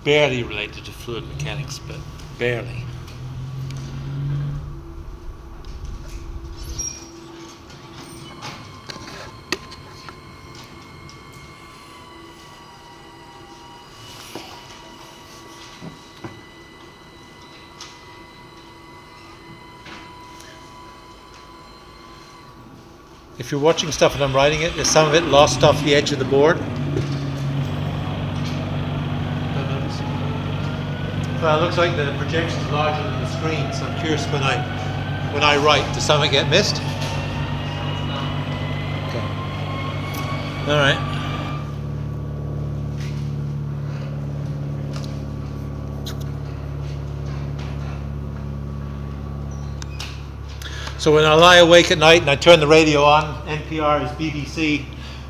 barely related to fluid mechanics, but barely. If you're watching stuff and I'm writing it, there's some of it lost off the edge of the board. Well, it looks like the projection is larger than the screen, so I'm curious when I write, does some of it get missed? Okay. All right. So when I lie awake at night and I turn the radio on, NPR is BBC,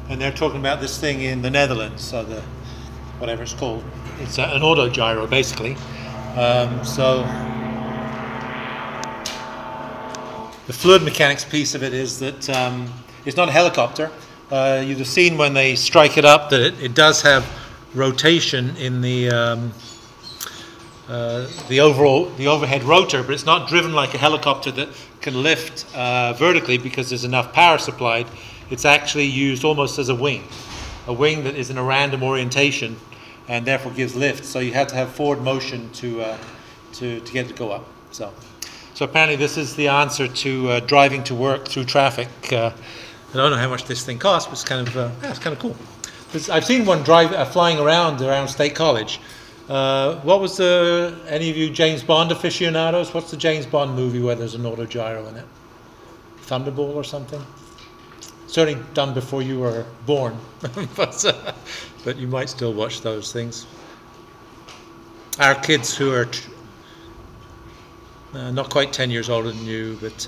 and they're talking about this thing in the Netherlands, so the whatever it's called. It's an autogyro, basically. So the fluid mechanics piece of it is that it's not a helicopter. You'd have seen when they strike it up that it does have rotation in the overhead rotor, but it's not driven like a helicopter that can lift vertically because there's enough power supplied. It's actually used almost as a wing that is in a random orientation and therefore gives lift. So you have to have forward motion to get it to go up. So apparently this is the answer to driving to work through traffic. I don't know how much this thing costs, but it's kind of cool. I've seen one flying around State College. What was any of you James Bond aficionados? What's the James Bond movie where there's an autogyro in it? Thunderball or something? Certainly done before you were born, but you might still watch those things. Our kids who are not quite 10 years older than you, but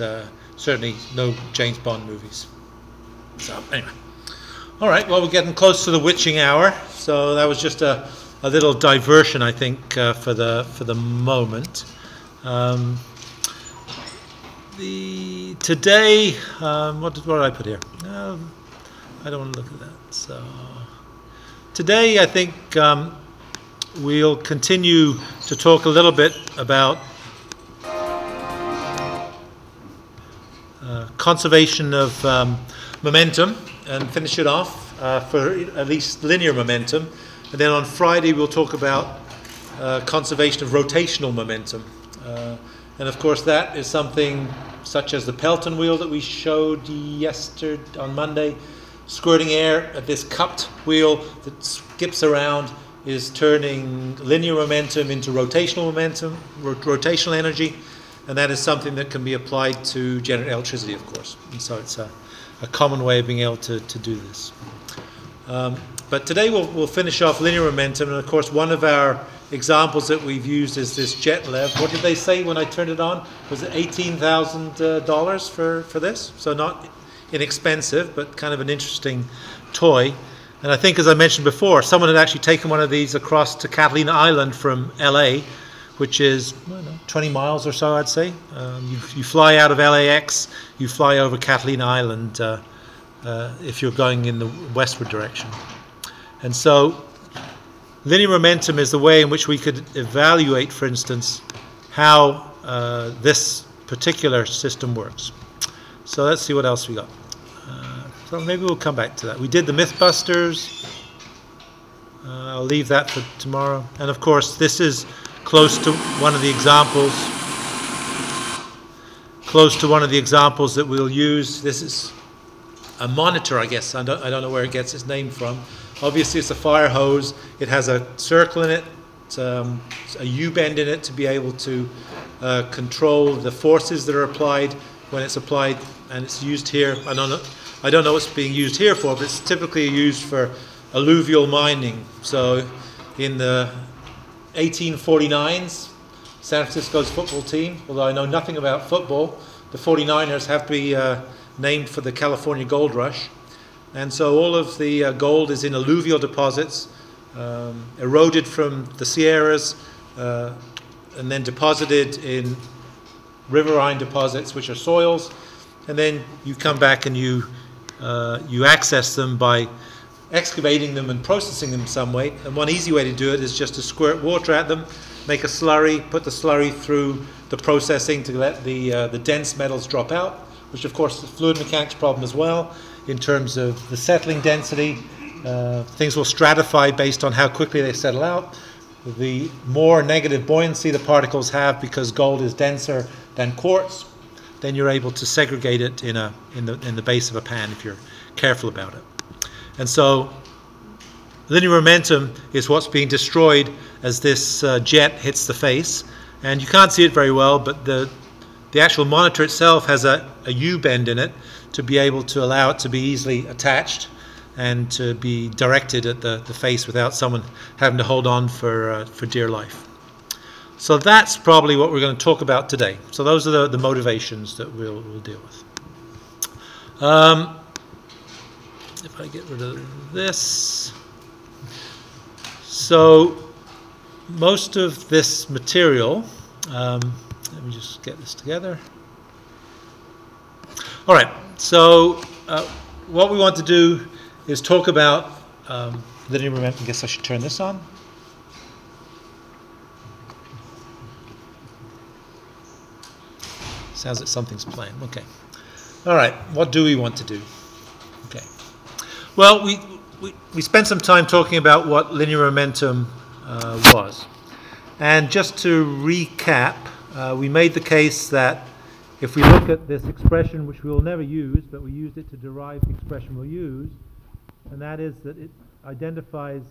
certainly no James Bond movies. So anyway, all right. Well, we're getting close to the witching hour, so that was just a little diversion, I think, for the moment. Today, what did I put here? I don't want to look at that. So today, I think we'll continue to talk a little bit about conservation of momentum and finish it off for at least linear momentum. And then on Friday, we'll talk about conservation of rotational momentum. And of course, that is something such as the Pelton wheel that we showed on Monday. Squirting air at this cupped wheel that skips around is turning linear momentum into rotational momentum, rotational energy. And that is something that can be applied to generate electricity, of course. And so it's a common way of being able to do this. But today we'll finish off linear momentum, and of course one of our examples that we've used is this JetLev. What did they say when I turned it on? Was it $18,000 for this? So not inexpensive, but kind of an interesting toy. And I think, as I mentioned before, someone had actually taken one of these across to Catalina Island from LA, which is 20 miles or so, I'd say. You fly out of LAX, you fly over Catalina Island if you're going in the westward direction. And so linear momentum is the way in which we could evaluate, for instance, how this particular system works. So let's see what else we got. So maybe we'll come back to that. We did the Mythbusters. I'll leave that for tomorrow. And of course, this is close to one of the examples. That we'll use. This is a monitor, I guess. I don't know where it gets its name from. Obviously, it's a fire hose. It has a circle in it, a U-bend in it to be able to control the forces that are applied when it's applied, and it's used here. I don't know what's being used here for, but it's typically used for alluvial mining. So in the 1849s, San Francisco's football team, although I know nothing about football, the 49ers have to be named for the California gold rush. And so all of the gold is in alluvial deposits, eroded from the Sierras, and then deposited in riverine deposits, which are soils. And then you come back and you access them by excavating them and processing them some way. And one easy way to do it is just to squirt water at them, make a slurry, put the slurry through the processing to let the dense metals drop out, which of course is a fluid mechanics problem as well in terms of the settling density. Things will stratify based on how quickly they settle out. The more negative buoyancy the particles have because gold is denser than quartz, then you're able to segregate it in the base of a pan if you're careful about it. And so linear momentum is what's being destroyed as this jet hits the face. And you can't see it very well, but the actual monitor itself has a U-bend in it to be able to allow it to be easily attached and to be directed at the face without someone having to hold on for dear life. So that's probably what we're going to talk about today. So those are the motivations that we'll deal with. If I get rid of this. So most of this material, let me just get this together. All right, so what we want to do is talk about linear momentum. I guess I should turn this on. Sounds like something's playing. Okay. All right, what do we want to do? Okay. Well, we spent some time talking about what linear momentum was. And just to recap, we made the case that if we look at this expression, which we will never use, but we used it to derive the expression we'll use, and that is that it identifies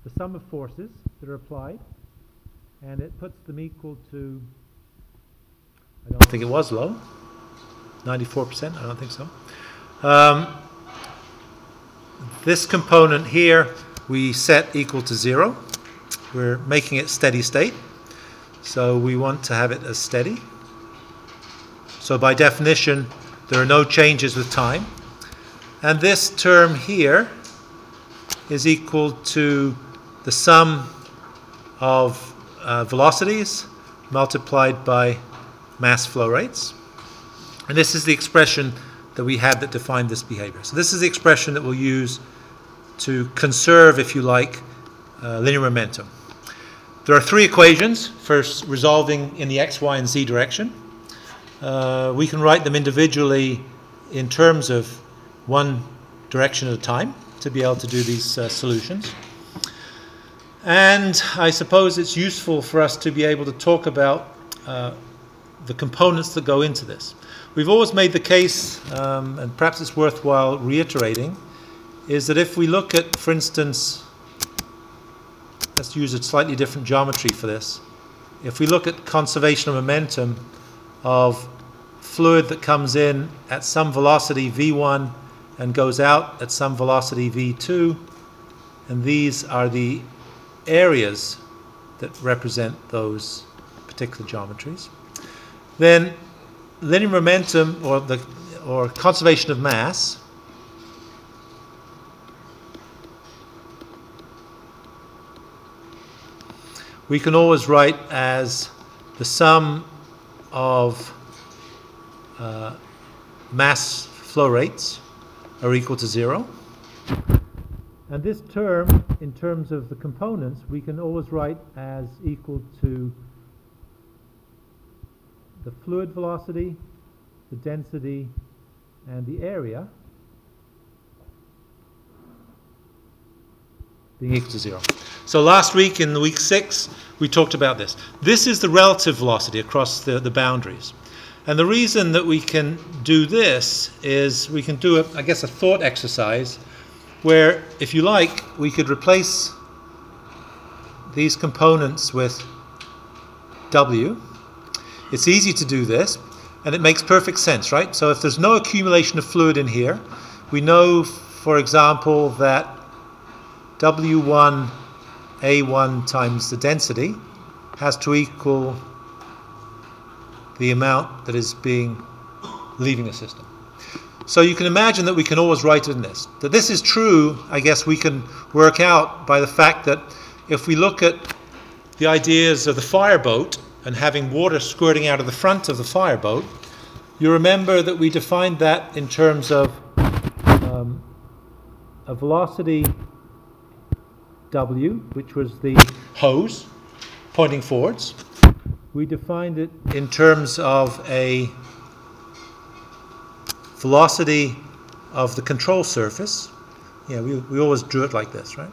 the sum of forces that are applied, and it puts them equal to, I don't think it was low, 94%, I don't think so. This component here we set equal to 0. We're making it steady state, so we want to have it as steady. So by definition, there are no changes with time. And this term here is equal to the sum of velocities multiplied by mass flow rates. And this is the expression that we had that defined this behavior. So this is the expression that we'll use to conserve, if you like, linear momentum. There are 3 equations for resolving in the x, y, and z direction. We can write them individually in terms of one direction at a time to be able to do these solutions. And I suppose it's useful for us to be able to talk about the components that go into this. We've always made the case, and perhaps it's worthwhile reiterating, is that if we look at, for instance, let's use a slightly different geometry for this. If we look at conservation of momentum of fluid that comes in at some velocity v1 and goes out at some velocity v2, and these are the areas that represent those particular geometries, then linear momentum or conservation of mass we can always write as the sum of mass flow rates are equal to 0. And this term, in terms of the components, we can always write as equal to the fluid velocity, the density, and the area being equal to 0. So last week, in week 6, we talked about this. This is the relative velocity across the boundaries. And the reason that we can do this is we can do, I guess, a thought exercise where, if you like, we could replace these components with W. It's easy to do this, and it makes perfect sense, right? So if there's no accumulation of fluid in here, we know, for example, that W1 A1 times the density has to equal the amount that is leaving the system. So you can imagine that we can always write it in this. That this is true, I guess we can work out by the fact that if we look at the ideas of the fireboat and having water squirting out of the front of the fireboat, you remember that we defined that in terms of a velocity w, which was the hose pointing forwards. We defined it in terms of a velocity of the control surface. Yeah, we always drew it like this, right?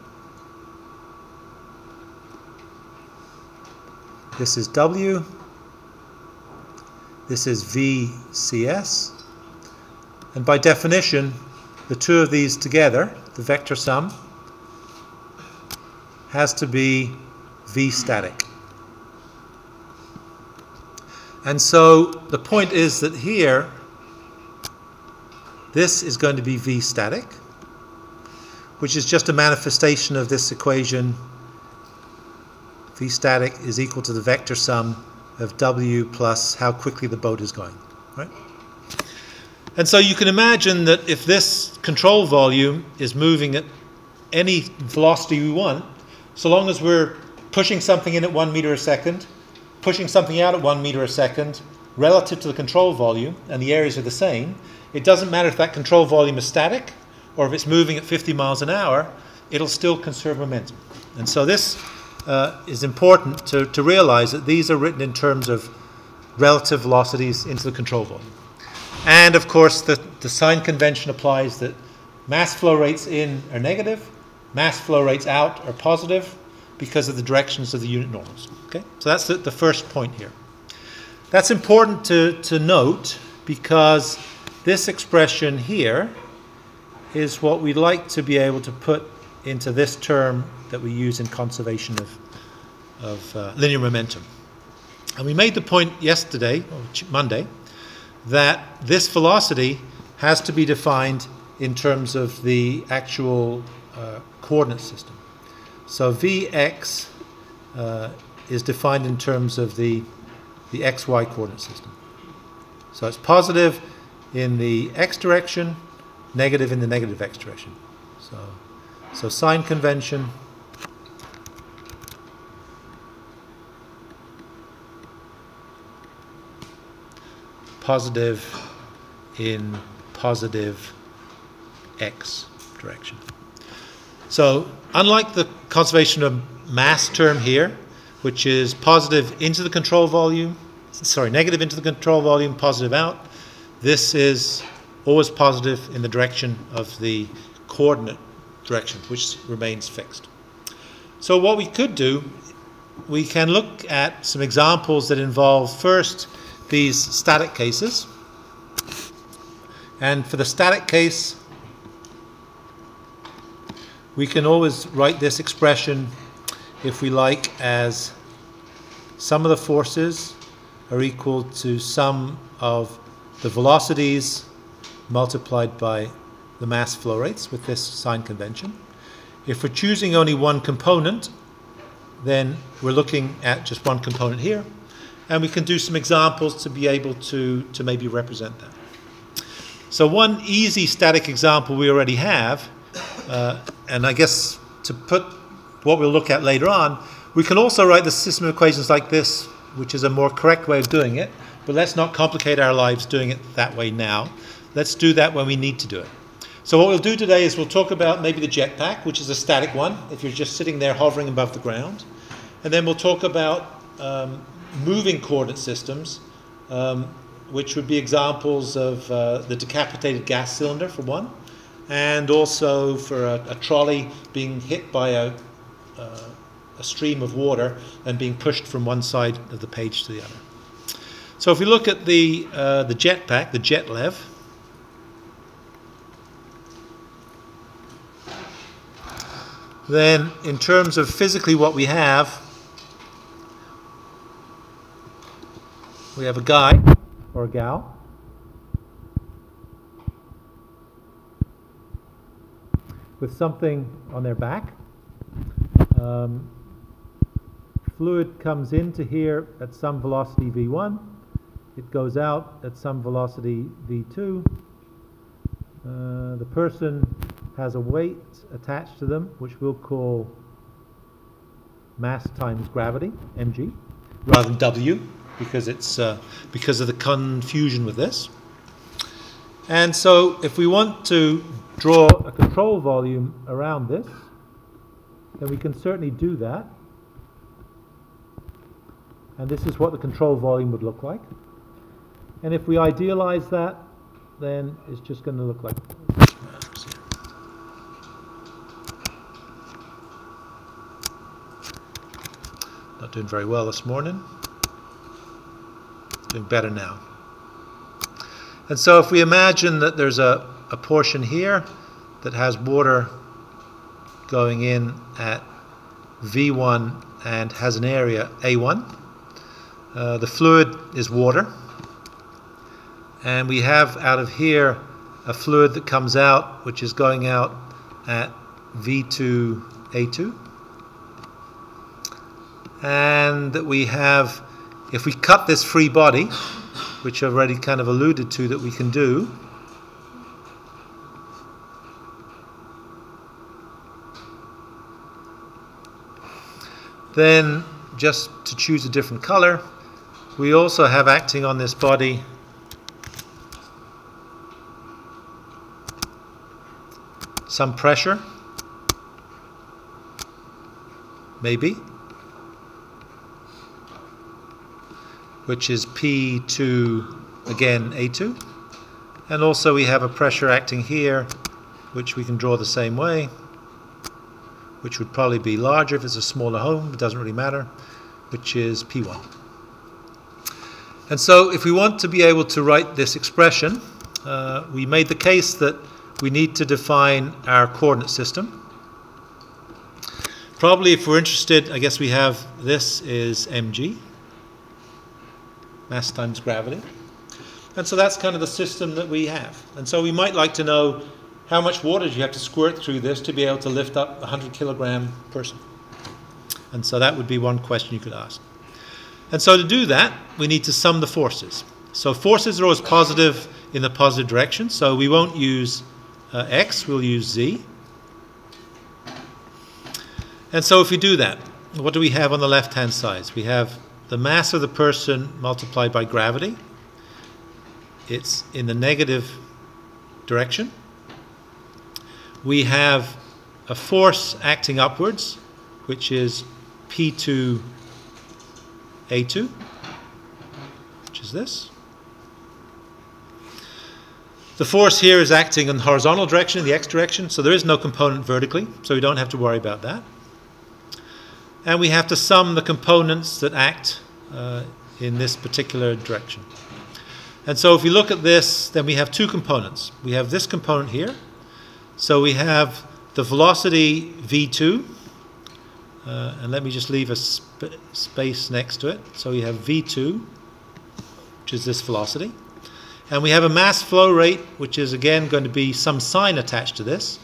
This is W, this is VCS, and by definition, the two of these together, the vector sum, has to be V static. And so the point is that here, this is going to be V static, which is just a manifestation of this equation. V static is equal to the vector sum of W plus how quickly the boat is going, right? And so you can imagine that if this control volume is moving at any velocity we want, so long as we're pushing something in at 1 meter a second, pushing something out at 1 meter a second, relative to the control volume, and the areas are the same, it doesn't matter if that control volume is static or if it's moving at 50 miles an hour, it'll still conserve momentum. And so this is important to realize that these are written in terms of relative velocities into the control volume. And of course, the sign convention applies that mass flow rates in are negative, mass flow rates out are positive because of the directions of the unit normals. Okay? So that's the first point here. That's important to note because this expression here is what we'd like to be able to put into this term that we use in conservation of linear momentum. And we made the point yesterday, or Monday, that this velocity has to be defined in terms of the actual coordinate system. So Vx is defined in terms of the xy coordinate system. So it's positive in the x direction, negative in the negative x direction. So sign convention positive in positive x direction. So unlike the conservation of mass term here, which is positive into the control volume, sorry, negative into the control volume, positive out, this is always positive in the direction of the coordinate direction, which remains fixed. So what we could do, we can look at some examples that involve first these static cases. And for the static case, we can always write this expression, if we like, as sum of the forces are equal to sum of the velocities multiplied by the mass flow rates with this sign convention. If we're choosing only one component, then we're looking at just one component here. And we can do some examples to be able to maybe represent that. So one easy static example we already have, and I guess to put what we'll look at later on, we can also write the system of equations like this, which is a more correct way of doing it, but let's not complicate our lives doing it that way now. Let's do that when we need to do it. So what we'll do today is we'll talk about maybe the jetpack, which is a static one, if you're just sitting there hovering above the ground. And then we'll talk about moving coordinate systems, which would be examples of the decapitated gas cylinder for one, and also for a trolley being hit by a stream of water and being pushed from one side of the page to the other. So if we look at the jetpack, the jetlev, then in terms of physically what we have a guy or a gal with something on their back. Fluid comes into here at some velocity v1. It goes out at some velocity v2. The person has a weight attached to them, which we'll call mass times gravity, mg, rather than w, because it's because of the confusion with this. And so if we want to draw a control volume around this, then we can certainly do that. And this is what the control volume would look like. And if we idealize that, then it's just going to look like... Not doing very well this morning. Doing better now. And so if we imagine that there's a portion here that has water going in at V1 and has an area A1. The fluid is water. And we have out of here a fluid that comes out, which is going out at V2 A2. And that we have, if we cut this free body, which I've already kind of alluded to that we can do, then just to choose a different color, we also have acting on this body some pressure, maybe, which is P2, again, A2. And also we have a pressure acting here, which we can draw the same way, which would probably be larger if it's a smaller home, it doesn't really matter, which is P1. And so if we want to be able to write this expression, we made the case that we need to define our coordinate system. Probably if we're interested, I guess we have this is mg, mass times gravity. And so that's kind of the system that we have. And so we might like to know how much water do you have to squirt through this to be able to lift up a 100 kilogram person. And so that would be one question you could ask. And so to do that, we need to sum the forces. So forces are always positive in the positive direction. So we won't use x, we'll use z. And so if we do that, what do we have on the left-hand side? We have the mass of the person multiplied by gravity. It's in the negative direction. We have a force acting upwards, which is P2 A2, which is this. The force here is acting in the horizontal direction, in the x direction, so there is no component vertically, so we don't have to worry about that. And we have to sum the components that act in this particular direction. And so if we look at this, then we have two components. We have this component here. So we have the velocity v2, and let me just leave a space next to it. So we have v2, which is this velocity. And we have a mass flow rate, which is again going to be some sign attached to this,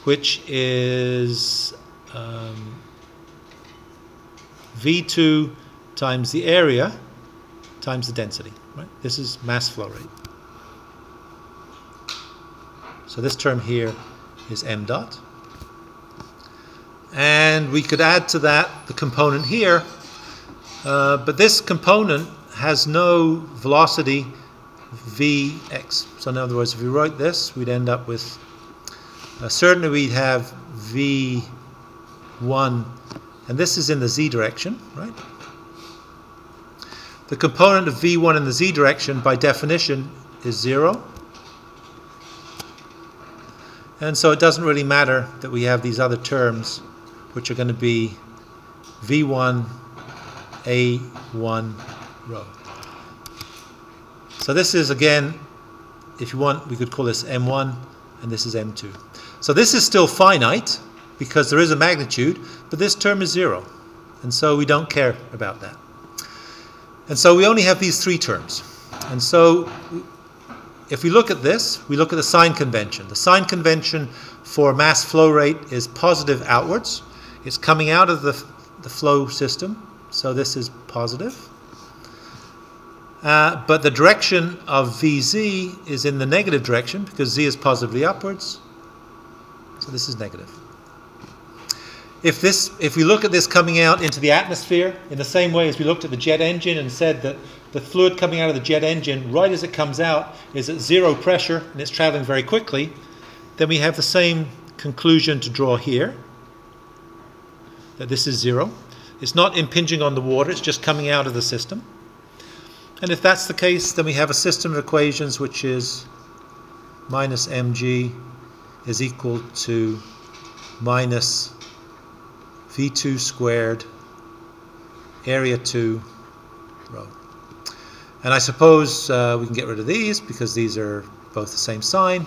which is v2 times the area times the density. Right? This is mass flow rate. So this term here is m dot. And we could add to that the component here, but this component has no velocity vx. So in other words, if we wrote this, we'd end up with, certainly we'd have v1, and this is in the z direction, right? The component of v1 in the z direction, by definition, is 0. And so it doesn't really matter that we have these other terms, which are going to be v1, a1 rho. So this is, again, if you want, we could call this m1, and this is m2. So this is still finite, because there is a magnitude, but this term is 0. And so we don't care about that. And so we only have these three terms. And so if we look at this, we look at the sign convention. The sign convention for mass flow rate is positive outwards. It's coming out of the flow system, so this is positive. But the direction of Vz is in the negative direction, because z is positively upwards. So this is negative. If we look at this coming out into the atmosphere in the same way as we looked at the jet engine and said that the fluid coming out of the jet engine, right as it comes out, is at zero pressure and it's traveling very quickly, then we have the same conclusion to draw here, that this is zero. It's not impinging on the water, it's just coming out of the system. And if that's the case, then we have a system of equations which is minus mg is equal to minus v2 squared area 2 rho. And I suppose we can get rid of these because these are both the same sign.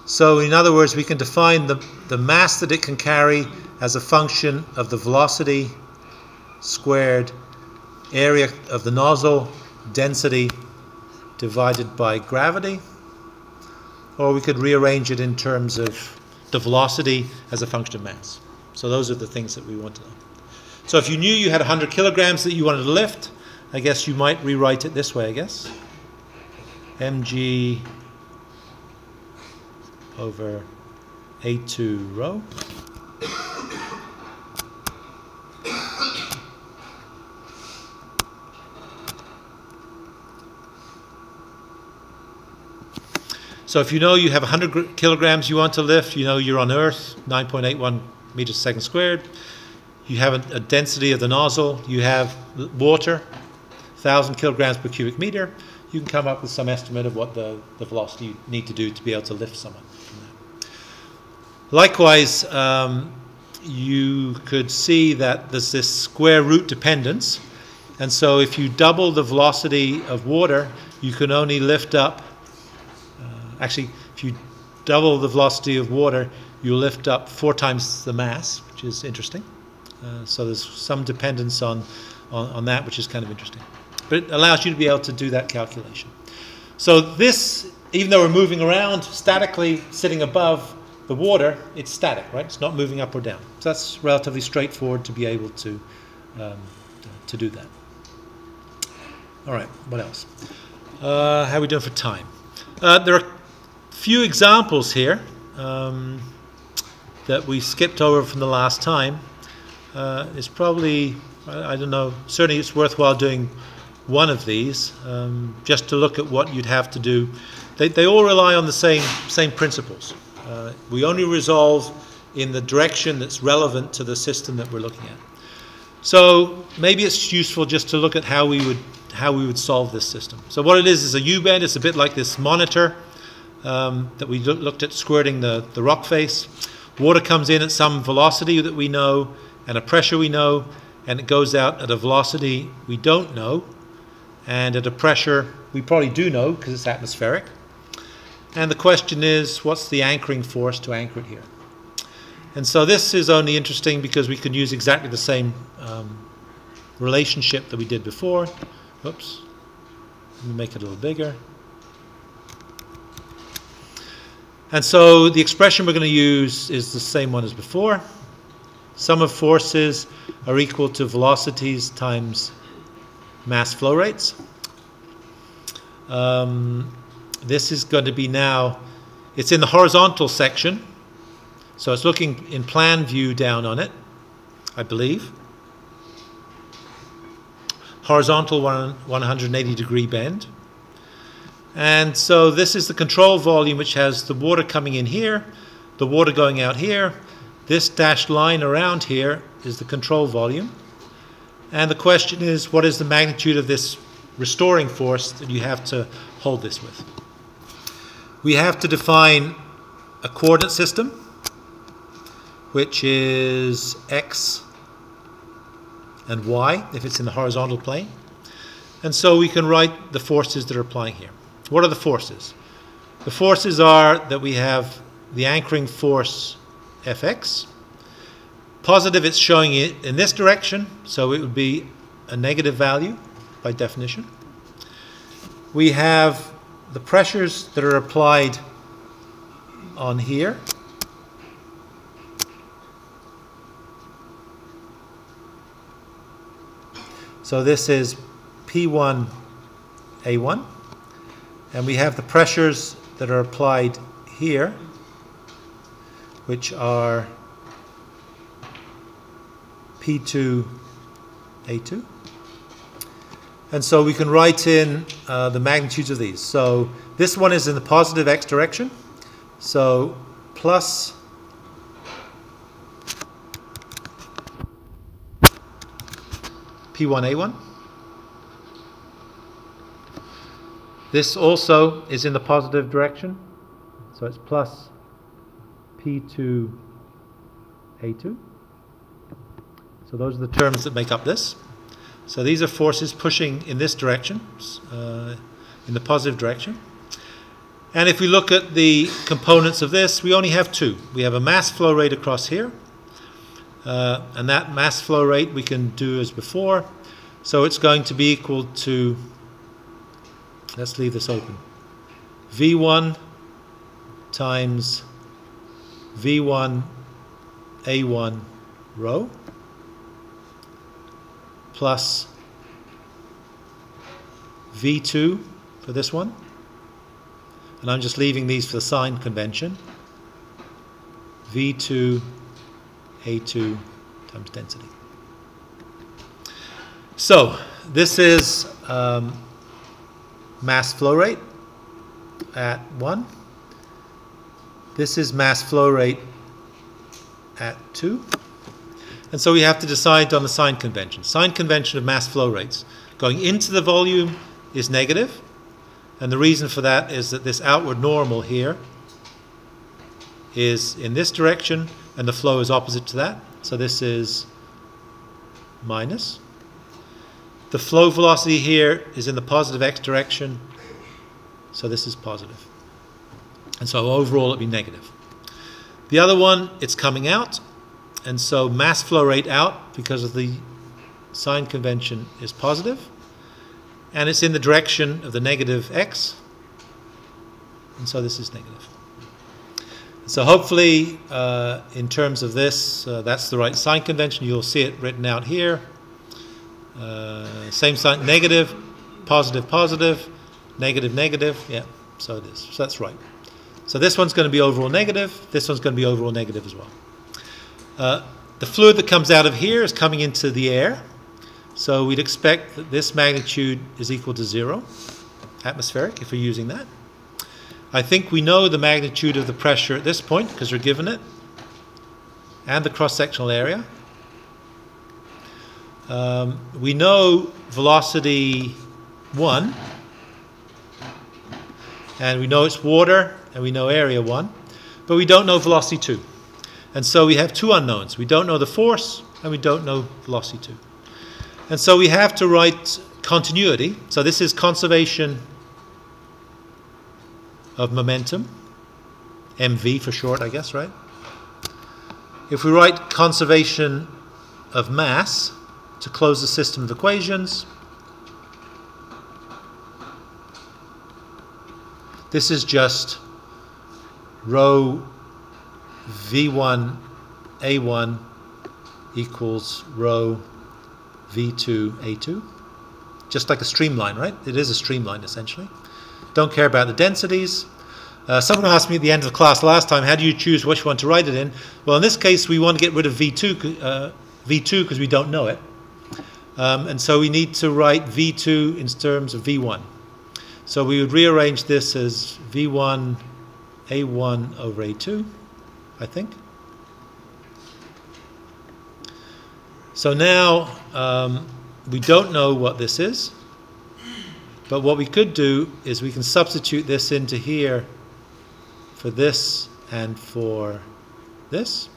So in other words, we can define the mass that it can carry as a function of the velocity squared area of the nozzle density divided by gravity. Or we could rearrange it in terms of the velocity as a function of mass. So those are the things that we want to know. So if you knew you had 100 kilograms that you wanted to lift, I guess you might rewrite it this way, I guess. mg over A2 rho. So if you know you have 100 kilograms you want to lift, you know you're on Earth, 9.81 meters per second squared. You have a density of the nozzle. You have water, 1,000 kilograms per cubic meter. You can come up with some estimate of what the velocity you need to do to be able to lift someone from that. Likewise, you could see that there's this square root dependence. And so if you double the velocity of water, you can only lift up actually, if you double the velocity of water, you lift up 4 times the mass, which is interesting. So there's some dependence on that, which is kind of interesting. But it allows you to be able to do that calculation. So this, even though we're moving around statically, sitting above the water, it's static, right? It's not moving up or down. So that's relatively straightforward to be able to do that. All right, what else? How are we doing for time? There are few examples here that we skipped over from the last time. It's probably, I don't know, certainly it's worthwhile doing one of these just to look at what you'd have to do. They all rely on the same principles. We only resolve in the direction that's relevant to the system that we're looking at. So maybe it's useful just to look at how we would solve this system. So what it is a U-bend. It's a bit like this monitor that we looked at squirting the rock face. Water comes in at some velocity that we know and a pressure we know, and it goes out at a velocity we don't know and at a pressure we probably do know because it's atmospheric. And the question is, what's the anchoring force to anchor it here? And so this is only interesting because we can use exactly the same relationship that we did before. Oops, let me make it a little bigger. And so the expression we're going to use is the same one as before. Sum of forces are equal to velocities times mass flow rates. This is going to be now, it's in the horizontal section, so it's looking in plan view down on it, I believe. Horizontal 180 degree bend. And so this is the control volume, which has the water coming in here, the water going out here. This dashed line around here is the control volume. And the question is, what is the magnitude of this restoring force that you have to hold this with? We have to define a coordinate system, which is x and y, if it's in the horizontal plane. And so we can write the forces that are applying here. What are the forces? The forces are that we have the anchoring force Fx. Positive, it's showing it in this direction, so it would be a negative value by definition. We have the pressures that are applied on here. So this is P1, A1. And we have the pressures that are applied here, which are P2, A2. And so we can write in the magnitudes of these. So this one is in the positive x direction. So plus P1A1. This also is in the positive direction. So it's plus P2A2. So those are the terms that make up this. So these are forces pushing in this direction, in the positive direction. And if we look at the components of this, we only have two. We have a mass flow rate across here. And that mass flow rate we can do as before. So it's going to be equal to, let's leave this open, V1 times V1 A1 rho plus V2 for this one. And I'm just leaving these for the sign convention. V2 A2 times density. So this is mass flow rate at 1. This is mass flow rate at 2. And so we have to decide on the sign convention. Sign convention of mass flow rates. Going into the volume is negative. And the reason for that is that this outward normal here is in this direction, and the flow is opposite to that. So this is minus. The flow velocity here is in the positive x direction, so this is positive. And so overall it'll be negative. The other one, it's coming out, and so mass flow rate out, because of the sign convention, is positive. And it's in the direction of the negative x, and so this is negative. So hopefully, in terms of this, that's the right sign convention. You'll see it written out here. Same sign, negative, positive, positive, negative, negative. Yeah, so it is. So that's right. So this one's going to be overall negative. This one's going to be overall negative as well. The fluid that comes out of here is coming into the air. So we'd expect that this magnitude is equal to 0, atmospheric, if we're using that. I think we know the magnitude of the pressure at this point because we're given it, and the cross-sectional area. We know velocity 1, and we know it's water, and we know area 1, but we don't know velocity 2. And so we have two unknowns. We don't know the force, and we don't know velocity 2. And so we have to write continuity. So this is conservation of momentum, MV for short, I guess, right? If we write conservation of mass to close the system of equations, this is just rho V1 A1 equals rho V2 A2, just like a streamline, right? It is a streamline essentially. Don't care about the densities. Someone asked me at the end of the class last time, how do you choose which one to write it in? Well, in this case, we want to get rid of V2 because we don't know it. And so we need to write V2 in terms of V1. So we would rearrange this as V1 A1 over A2, I think. So now we don't know what this is. But what we could do is we can substitute this into here for this and for this.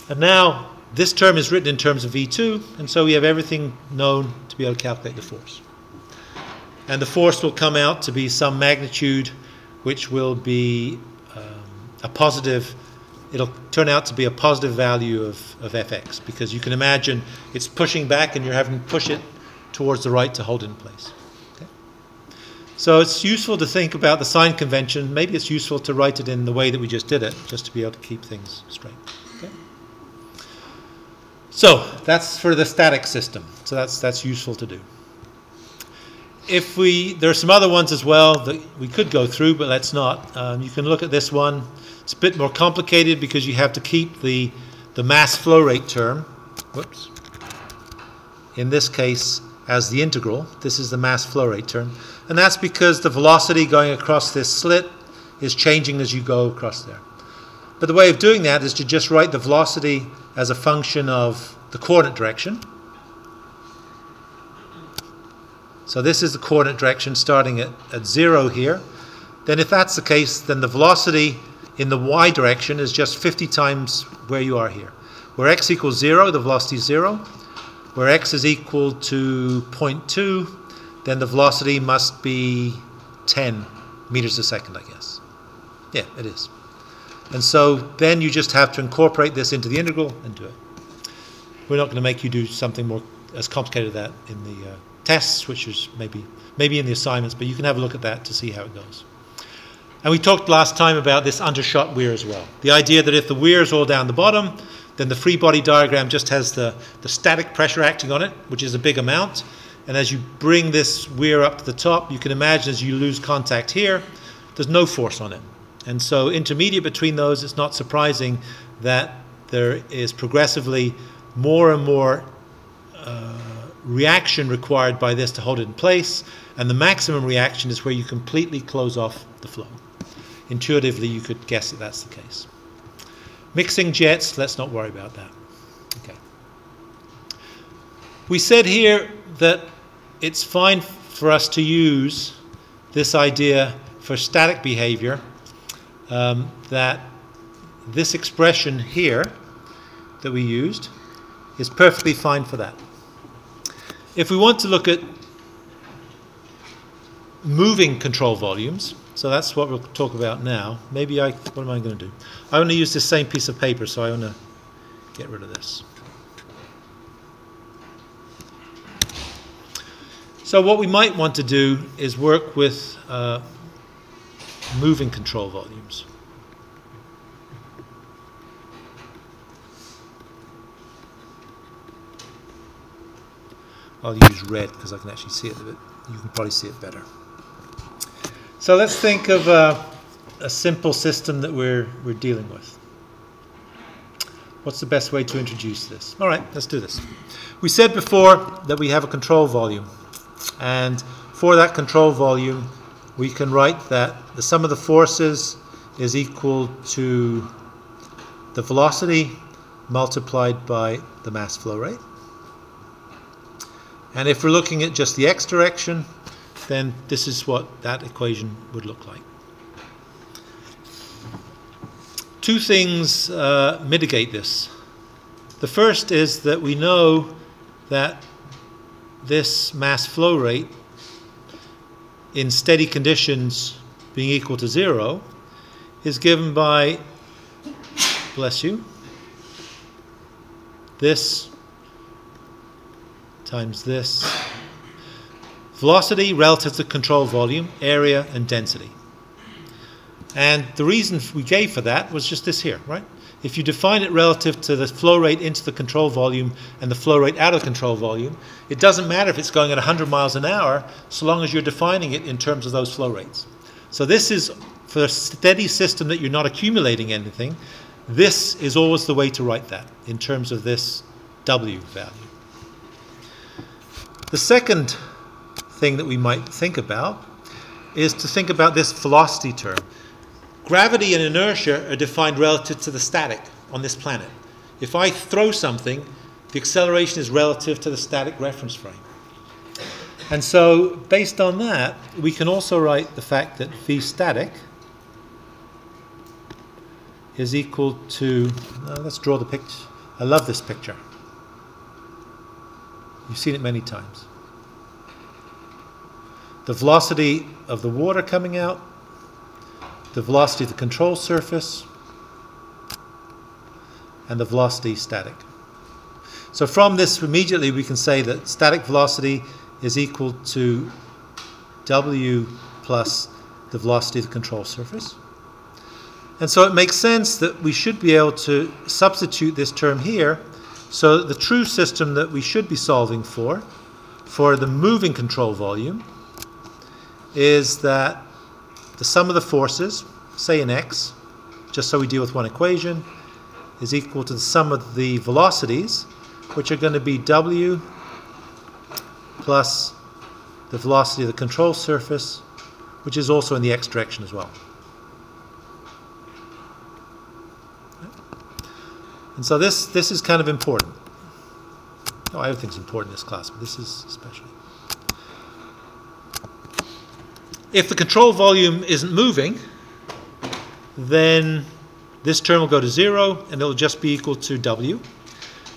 And now this term is written in terms of V2, and so we have everything known to be able to calculate the force. And the force will come out to be some magnitude which will be a positive, it'll turn out to be a positive value of Fx, because you can imagine it's pushing back and you're having to push it towards the right to hold it in place. So it's useful to think about the sign convention. Maybe it's useful to write it in the way that we just did it, just to be able to keep things straight. Okay? So that's for the static system. So that's useful to do. There are some other ones as well that we could go through, but let's not. You can look at this one. It's a bit more complicated because you have to keep the mass flow rate term. Whoops. In this case, as the integral. This is the mass flow rate term. And that's because the velocity going across this slit is changing as you go across there. But the way of doing that is to just write the velocity as a function of the coordinate direction. So this is the coordinate direction starting at 0 here. Then if that's the case, then the velocity in the y direction is just 50 times where you are here. Where x equals 0, the velocity is 0. Where x is equal to 0.2, then the velocity must be 10 meters a second, I guess. Yeah, it is. And so then you just have to incorporate this into the integral and do it. We're not going to make you do something more as complicated as that in the tests, which is maybe in the assignments, but you can have a look at that to see how it goes. And we talked last time about this undershot weir as well. The idea that if the weir is all down the bottom, then the free body diagram just has the static pressure acting on it, which is a big amount. And as you bring this weir up to the top, you can imagine as you lose contact here, there's no force on it. And so intermediate between those, it's not surprising that there is progressively more and more reaction required by this to hold it in place. And the maximum reaction is where you completely close off the flow. Intuitively, you could guess that that's the case. Mixing jets, let's not worry about that. Okay. We said here that it's fine for us to use this idea for static behavior, that this expression here that we used is perfectly fine for that. If we want to look at moving control volumes, so that's what we'll talk about now. What am I going to do? I want to use this same piece of paper, so I want to get rid of this. So what we might want to do is work with moving control volumes. I'll use red because I can actually see it a bit. You can probably see it better. So let's think of a simple system that we're dealing with. What's the best way to introduce this? All right, let's do this. We said before that we have a control volume. And for that control volume, we can write that the sum of the forces is equal to the velocity multiplied by the mass flow rate. And if we're looking at just the x direction, then this is what that equation would look like. Two things mitigate this. The first is that we know that this mass flow rate in steady conditions being equal to 0 is given by, bless you, this times this. Velocity relative to control volume, area, and density. And the reason we gave for that was just this here, right? If you define it relative to the flow rate into the control volume and the flow rate out of the control volume, it doesn't matter if it's going at 100 miles an hour, so long as you're defining it in terms of those flow rates. So this is, for a steady system that you're not accumulating anything, this is always the way to write that, in terms of this W value. The second thing that we might think about is to think about this velocity term. Gravity and inertia are defined relative to the static on this planet. If I throw something, the acceleration is relative to the static reference frame. And so, based on that, we can also write the fact that v static is equal to, let's draw the picture. I love this picture. You've seen it many times. The velocity of the water coming out, the velocity of the control surface, and the velocity static. So from this immediately we can say that static velocity is equal to W plus the velocity of the control surface. And so it makes sense that we should be able to substitute this term here, so that the true system that we should be solving for the moving control volume, is that the sum of the forces, say in x, just so we deal with one equation, is equal to the sum of the velocities, which are going to be W plus the velocity of the control surface, which is also in the x direction as well. And so this is kind of important. Oh, everything's important in this class, but this is especially. If the control volume isn't moving, then this term will go to 0, and it'll just be equal to W.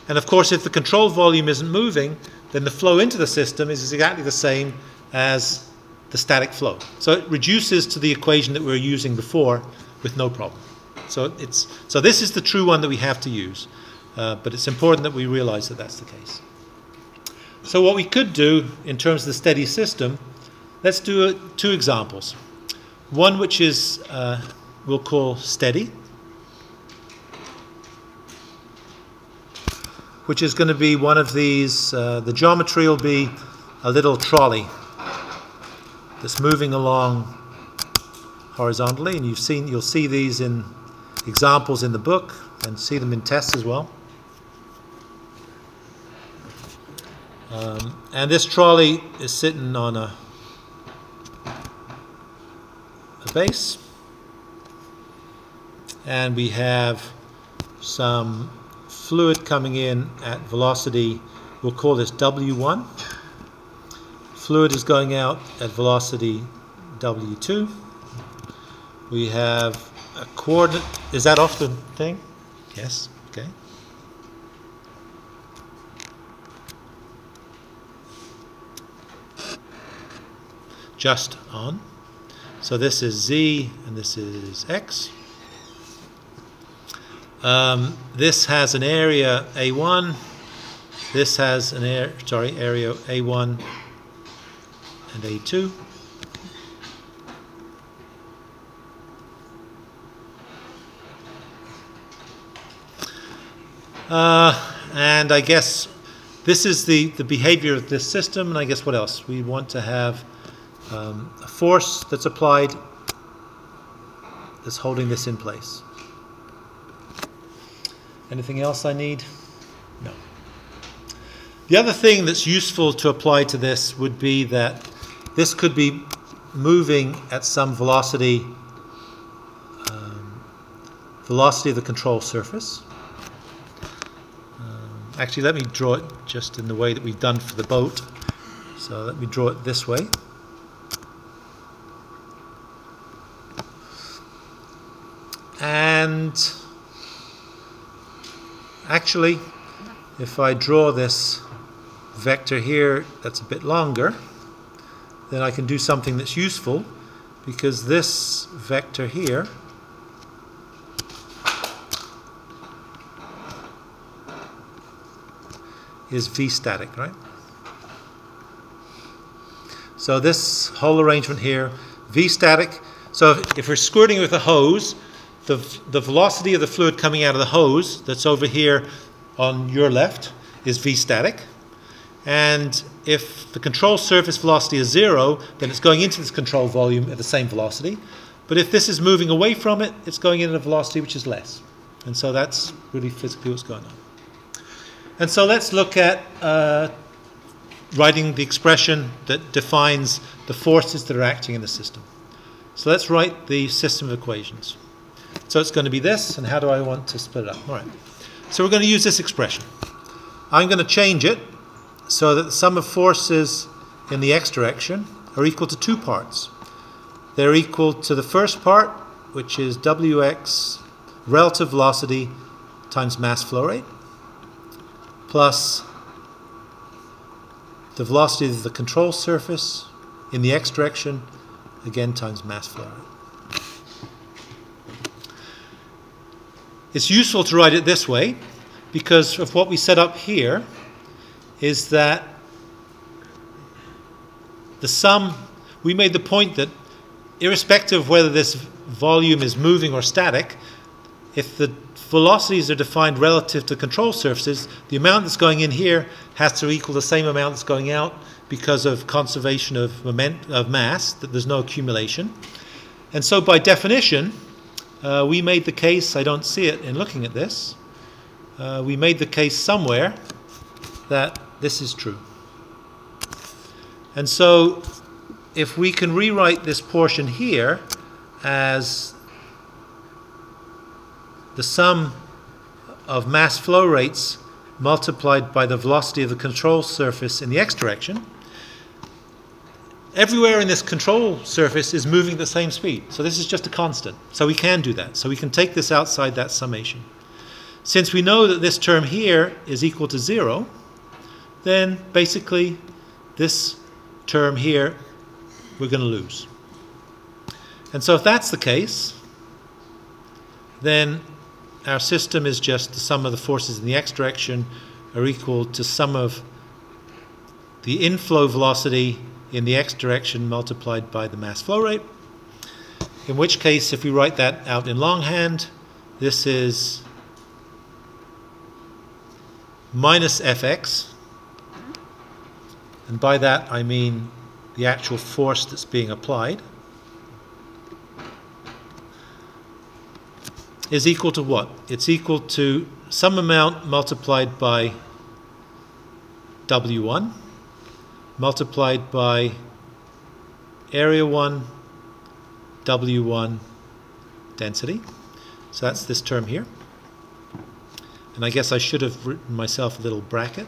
And of course, if the control volume isn't moving, then the flow into the system is exactly the same as the static flow. So it reduces to the equation that we were using before with no problem. So this is the true one that we have to use. But it's important that we realize that that's the case. So what we could do in terms of the steady system, let's do two examples. One which is, we'll call steady, which is going to be one of these, the geometry will be a little trolley that's moving along horizontally, and you'll see these in examples in the book and see them in tests as well. And this trolley is sitting on a base, and we have some fluid coming in at velocity, we'll call this W1. Fluid is going out at velocity W2. We have a coordinate. Is that off the thing? Yes. Okay. Just on. So this is Z and this is X. This has an area A1. This has an area A1 and A2. And I guess this is the behavior of this system, and I guess what else? We want to have a force that's applied that's holding this in place. Anything else I need? No. The other thing that's useful to apply to this would be that this could be moving at some velocity, velocity of the control surface. Actually, let me draw it just in the way that we've done for the boat. So let me draw it this way. And actually, if I draw this vector here that's a bit longer, then I can do something that's useful, because this vector here is V static, right? So this whole arrangement here, V static. So if we're squirting with a hose, the velocity of the fluid coming out of the hose that's over here on your left is V static. And if the control surface velocity is 0, then it's going into this control volume at the same velocity. But if this is moving away from it, it's going in at a velocity which is less. And so that's really physically what's going on. And so let's look at writing the expression that defines the forces that are acting in the system. So let's write the system of equations. So it's going to be this, and how do I want to split it up? All right. So we're going to use this expression. I'm going to change it so that the sum of forces in the x direction are equal to two parts. They're equal to the first part, which is Wx relative velocity times mass flow rate, plus the velocity of the control surface in the x direction, again times mass flow rate. It's useful to write it this way because of what we set up here is that the sum, we made the point that irrespective of whether this volume is moving or static, if the velocities are defined relative to control surfaces, the amount that's going in here has to equal the same amount that's going out because of conservation of mass, that there's no accumulation. And so by definition, we made the case, I don't see it in looking at this, we made the case somewhere that this is true. And so if we can rewrite this portion here as the sum of mass flow rates multiplied by the velocity of the control surface in the x direction, everywhere in this control surface is moving at the same speed. So this is just a constant. So we can do that. So we can take this outside that summation. Since we know that this term here is equal to 0, then basically this term here we're going to lose. And so if that's the case, then our system is just the sum of the forces in the x direction are equal to sum of the inflow velocity in the x direction multiplied by the mass flow rate. In which case, if we write that out in longhand, this is minus fx, and by that I mean the actual force that's being applied, is equal to what? It's equal to some amount multiplied by W1 multiplied by area 1, W1 density. So that's this term here. And I guess I should have written myself a little bracket.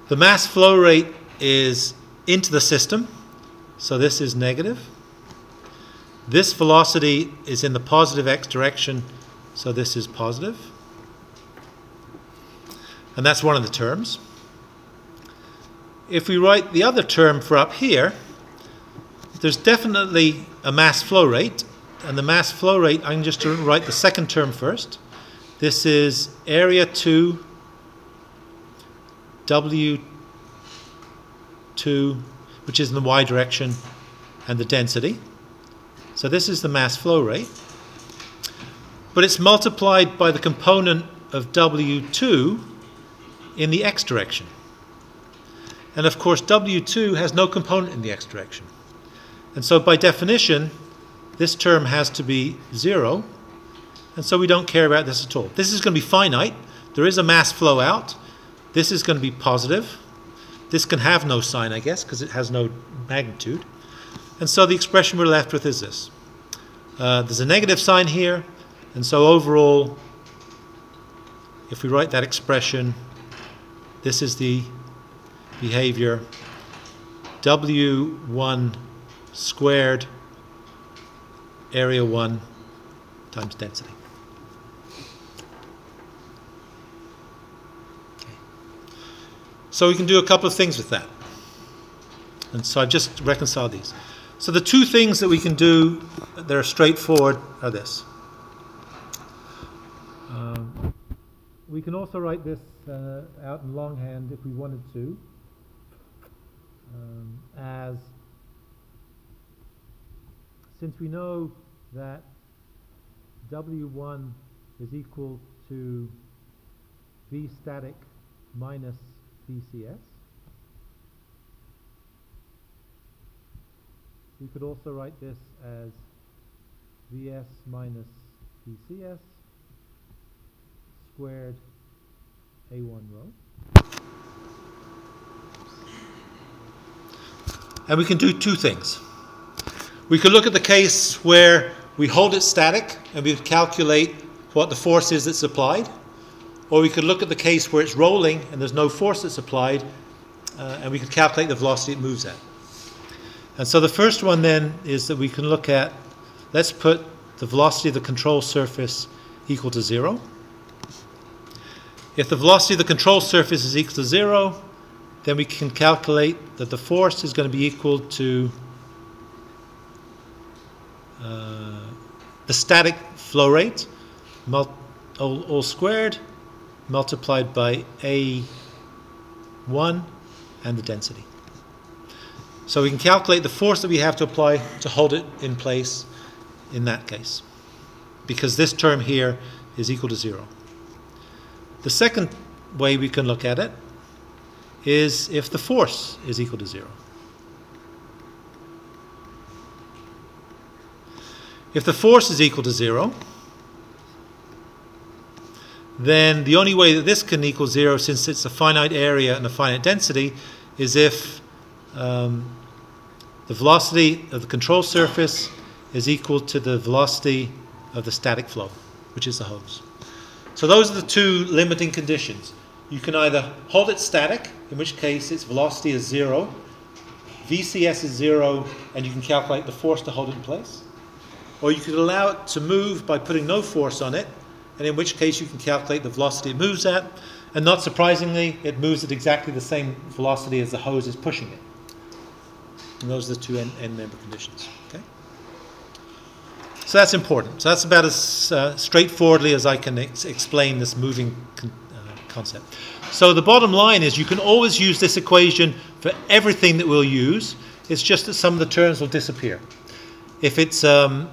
The mass flow rate is into the system, so this is negative. This velocity is in the positive x direction, so this is positive. And that's one of the terms. If we write the other term for up here, there's definitely a mass flow rate, and the mass flow rate, I'm just to write the second term first. This is area 2 W2, which is in the y direction, and the density. So this is the mass flow rate. But it's multiplied by the component of W2 in the x direction. And of course, W2 has no component in the x direction. And so by definition, this term has to be 0. And so we don't care about this at all. This is going to be finite. There is a mass flow out. This is going to be positive. This can have no sign, I guess, because it has no magnitude. And so the expression we're left with is this. There's a negative sign here. And so overall, if we write that expression, this is the behavior W1 squared area 1 times density. Okay. So we can do a couple of things with that. And so I've just reconciled these. So the two things that we can do that are straightforward are this. We can also write this out in longhand if we wanted to, as, since we know that W1 is equal to V static minus VCS, we could also write this as Vs minus VCS squared A1 rho. And we can do two things. We could look at the case where we hold it static and we calculate what the force is that's applied. Or we could look at the case where it's rolling and there's no force that's applied, and we could calculate the velocity it moves at. And so the first one then is that we can look at, let's put the velocity of the control surface equal to 0. If the velocity of the control surface is equal to 0, then we can calculate that the force is going to be equal to the static flow rate, all squared, multiplied by A1 and the density. So we can calculate the force that we have to apply to hold it in place in that case, because this term here is equal to 0. The second way we can look at it is if the force is equal to 0. If the force is equal to 0, then the only way that this can equal 0, since it's a finite area and a finite density, is if the velocity of the control surface is equal to the velocity of the static flow, which is the hose. So those are the two limiting conditions. You can either hold it static, in which case its velocity is 0, VCS is 0, and you can calculate the force to hold it in place. Or you could allow it to move by putting no force on it, and in which case you can calculate the velocity it moves at, and not surprisingly, it moves at exactly the same velocity as the hose is pushing it. And those are the two end member conditions. Okay? So that's important. So that's about as straightforwardly as I can explain this moving concept. So the bottom line is you can always use this equation for everything that we'll use. It's just that some of the terms will disappear. If it's a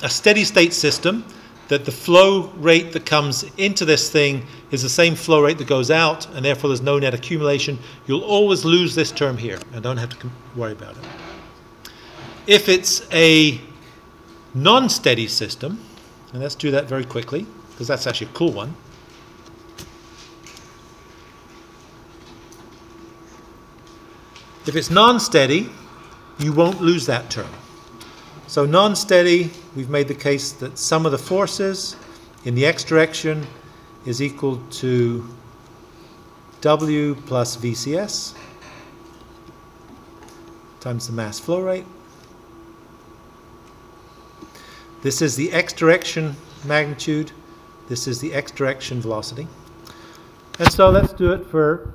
steady state system, that the flow rate that comes into this thing is the same flow rate that goes out, and therefore there's no net accumulation, you'll always lose this term here and don't have to worry about it. If it's a non-steady system, and let's do that very quickly because that's actually a cool one. If it's non-steady, you won't lose that term. So non-steady, we've made the case that sum of the forces in the x direction is equal to W plus VCS times the mass flow rate. This is the x direction magnitude. This is the x direction velocity. And so let's do it for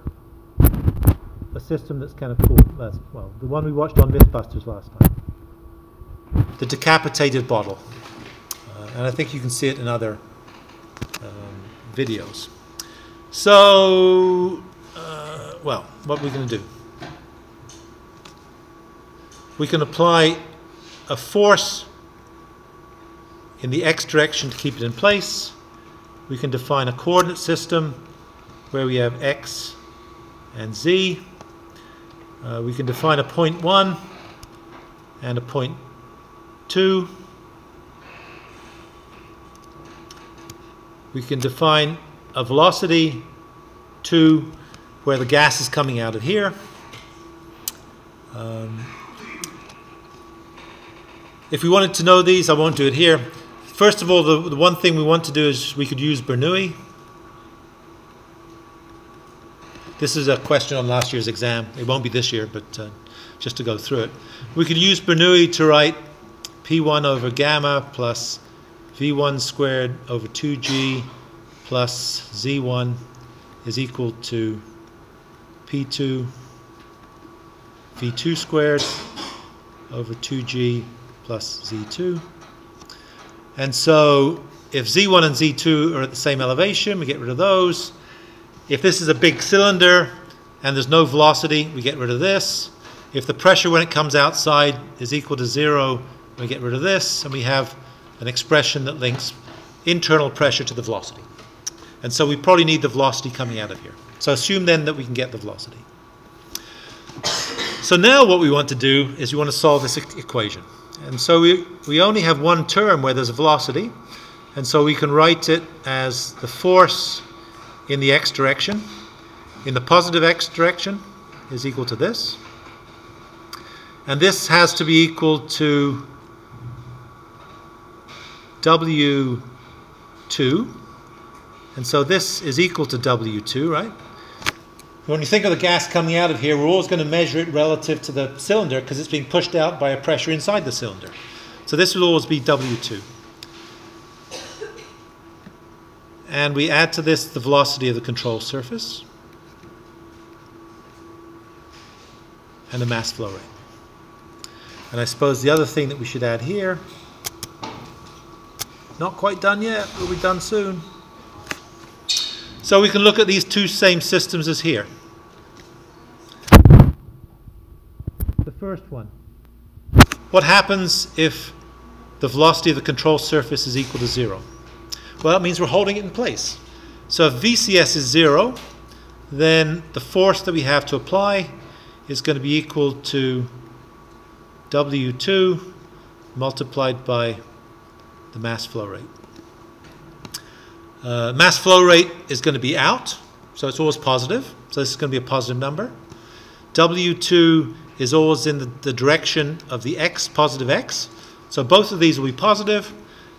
a system that's kind of cool. Well, the one we watched on Mythbusters last time. The decapitated bottle. And I think you can see it in other videos. So, well, what are we going to do? We can apply a force in the x direction to keep it in place. We can define a coordinate system where we have x and z. We can define a point 1 and a point 2. We can define a velocity 2 where the gas is coming out of here. If we wanted to know these, I won't do it here. First of all, the one thing we want to do is we could use Bernoulli. This is a question on last year's exam. It won't be this year, but just to go through it. We could use Bernoulli to write P1 over gamma plus V1 squared over 2G plus Z1 is equal to P2 V2 squared over 2G plus Z2. And so if Z1 and Z2 are at the same elevation, we get rid of those. If this is a big cylinder and there's no velocity, we get rid of this. If the pressure when it comes outside is equal to 0, we get rid of this, and we have an expression that links internal pressure to the velocity. And so we probably need the velocity coming out of here. So assume then that we can get the velocity. So now what we want to do is we want to solve this equation. And so we only have one term where there's a velocity, and so we can write it as the force in the x direction, in the positive x direction, is equal to this. And this has to be equal to W2. And so this is equal to W2, right? When you think of the gas coming out of here, we're always going to measure it relative to the cylinder because it's being pushed out by a pressure inside the cylinder. So this will always be W2. And we add to this the velocity of the control surface and the mass flow rate. And I suppose the other thing that we should add here, not quite done yet, will be done soon. So we can look at these two same systems as here. The first one. What happens if the velocity of the control surface is equal to 0? Well, that means we're holding it in place. So if VCS is 0, then the force that we have to apply is going to be equal to W2 multiplied by the mass flow rate. Mass flow rate is going to be out, so it's always positive. So this is going to be a positive number. W2 is always in the direction of the x, positive x. So both of these will be positive,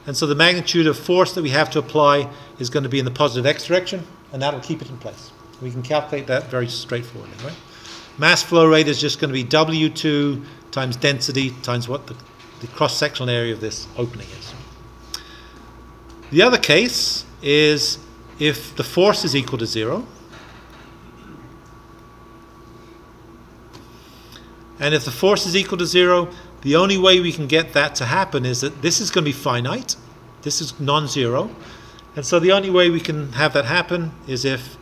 and so the magnitude of force that we have to apply is going to be in the positive x direction, and that'll keep it in place. We can calculate that very straightforwardly, right? Mass flow rate is just going to be W2 times density times what the cross-sectional area of this opening is. The other case is if the force is equal to 0, and if the force is equal to 0, the only way we can get that to happen is that this is going to be finite, this is non-zero, and so the only way we can have that happen is if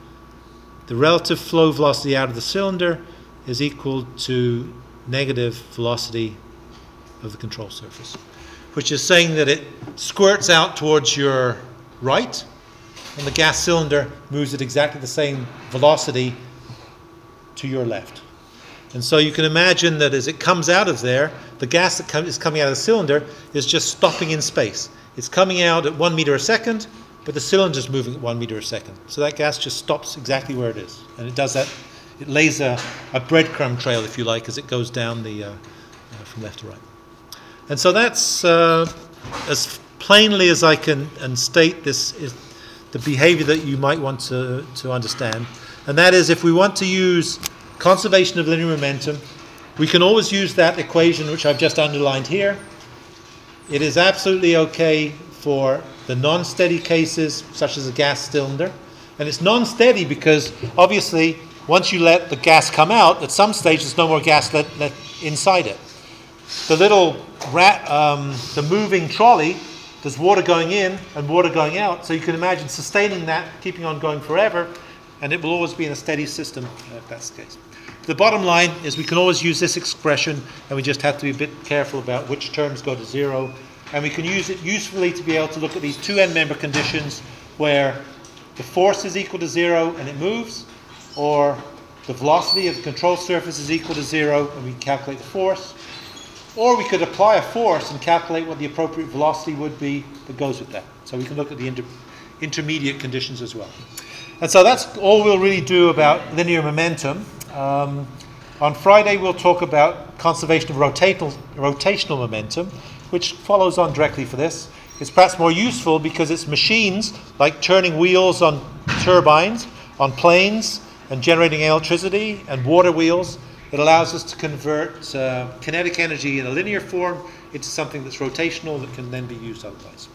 the relative flow velocity out of the cylinder is equal to negative velocity of the control surface, which is saying that it squirts out towards your right, and the gas cylinder moves at exactly the same velocity to your left. And so you can imagine that as it comes out of there, the gas that is coming out of the cylinder is just stopping in space. It's coming out at 1 meter a second, but the cylinder is moving at 1 meter a second. So that gas just stops exactly where it is. And it does that, it lays a breadcrumb trail, if you like, as it goes down from left to right. And so that's, as plainly as I can state this, is the behavior that you might want to understand. And that is, if we want to use conservation of linear momentum, we can always use that equation which I've just underlined here. It is absolutely okay for the non-steady cases, such as a gas cylinder. And it's non-steady because, obviously, once you let the gas come out, at some stage there's no more gas let inside it. The little the moving trolley, there's water going in and water going out, so you can imagine sustaining that, keeping on going forever, and it will always be in a steady system if that's the case. The bottom line is we can always use this expression, and we just have to be a bit careful about which terms go to 0. And we can use it usefully to be able to look at these two end member conditions where the force is equal to 0 and it moves, or the velocity of the control surface is equal to 0 and we can calculate the force. Or we could apply a force and calculate what the appropriate velocity would be that goes with that. So we can look at the intermediate conditions as well. And so that's all we'll really do about linear momentum. On Friday we'll talk about conservation of rotational momentum, which follows on directly for this. It's perhaps more useful because it's machines like turning wheels on turbines, on planes, and generating electricity, and water wheels. It allows us to convert kinetic energy in a linear form into something that's rotational that can then be used otherwise.